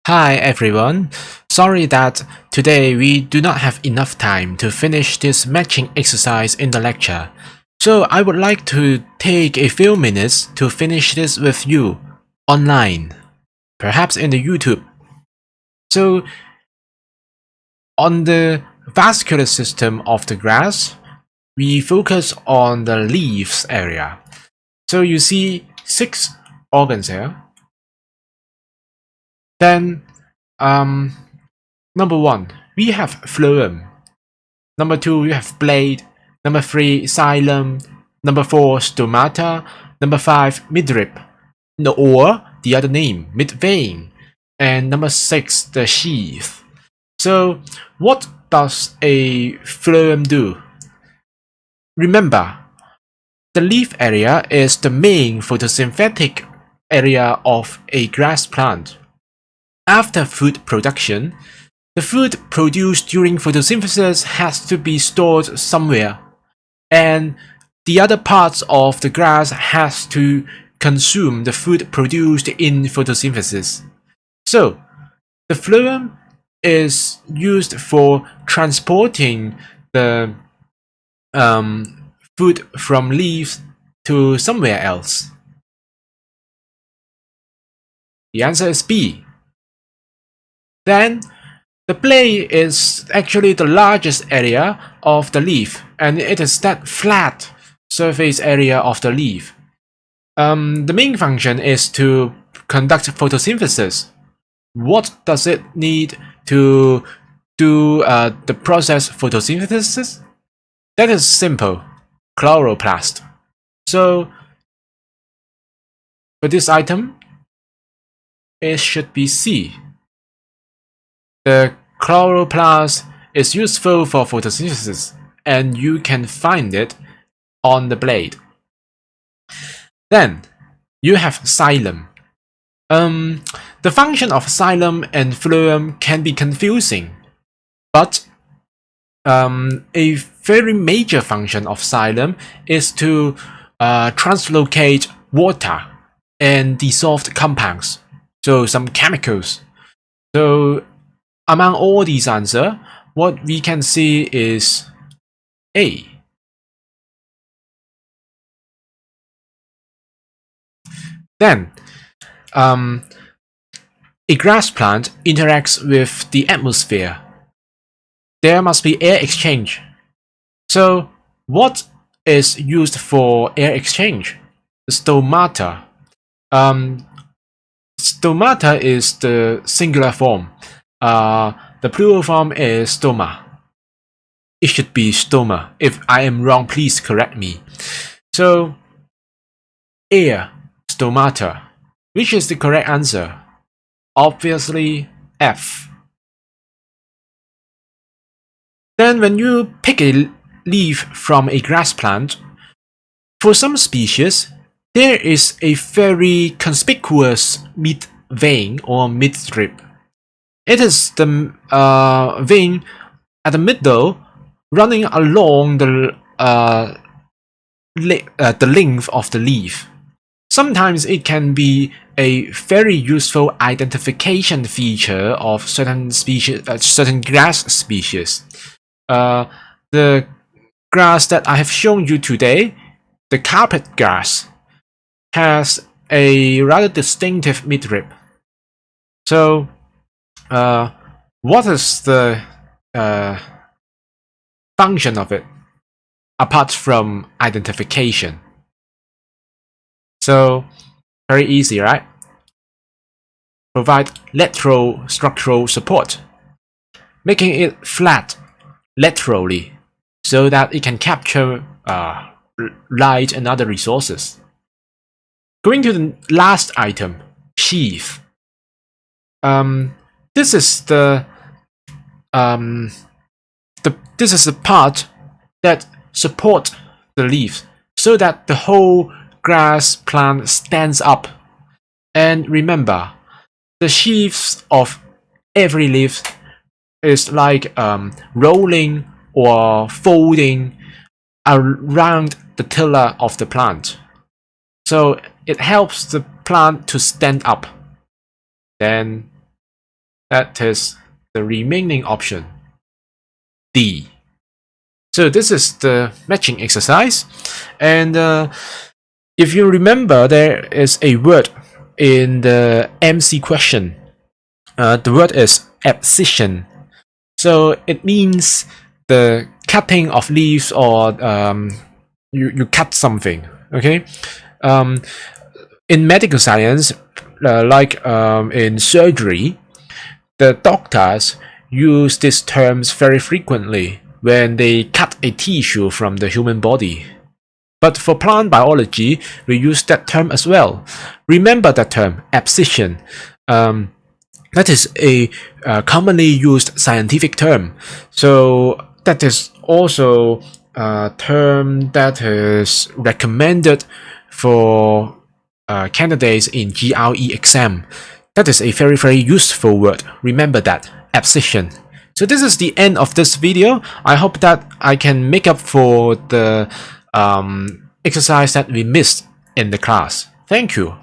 Hi everyone, sorry that today we do not have enough time to finish this matching exercise in the lecture. So I would like to take a few minutes to finish this with you online, perhaps in the YouTube. So on the vascular system of the grass, we focus on the leaves area. So you see 6 organs here. Then number 1, we have phloem. Number 2, we have blade. Number 3, xylem. Number 4, stomata. Number 5, midrib. Or the other name, midvein. And number 6, the sheath. So what does a phloem do? Remember, the leaf area is the main photosynthetic area of a grass plant. After food production, the food produced during photosynthesis has to be stored somewhere, and the other parts of the grass has to consume the food produced in photosynthesis. So, the phloem is used for transporting the food from leaves to somewhere else. The answer is B. Then, the blade is actually the largest area of the leaf, and it is that flat surface area of the leaf. The main function is to conduct photosynthesis. What does it need to do the process photosynthesis? That is simple, chloroplast. So for this item, it should be C. The chloroplast is useful for photosynthesis, and you can find it on the blade. Then you have xylem. The function of xylem and phloem can be confusing, but a very major function of xylem is to translocate water and dissolved compounds, so some chemicals. So among all these answers, what we can see is A. Then, a grass plant interacts with the atmosphere. There must be air exchange. So, what is used for air exchange? The stomata. Stomata is the singular form. The plural form is stoma. It should be stoma. If I am wrong, please correct me. So, air, stomata. Which is the correct answer? Obviously, F. Then when you pick a leaf from a grass plant, for some species, there is a very conspicuous mid vein or midrib. It is the vein at the middle running along the length of the leaf. Sometimes it can be a very useful identification feature of certain species, certain grass species. The grass that I have shown you today, the carpet grass, has a rather distinctive midrib. So, what is the function of it apart from identification? So, very easy, right? Provide lateral structural support, making it flat laterally so that it can capture light and other resources. Going to the last item, sheath. This is the part that support the leaves so that the whole grass plant stands up. And remember, the sheaths of every leaf is like rolling or folding around the tiller of the plant. So it helps the plant to stand up. Then That is the remaining option, D. So this is the matching exercise, and if you remember, there is a word in the MC question. The word is abscission. So it means the cutting of leaves, or you cut something. Okay. In medical science, like in surgery, the doctors use these terms very frequently when they cut a tissue from the human body. But for plant biology, we use that term as well. Remember that term, abscission. That is a commonly used scientific term. So that is also a term that is recommended for candidates in GRE exam. That is a very, very useful word. Remember that, abscission. So this is the end of this video. I hope that I can make up for the exercise that we missed in the class. Thank you.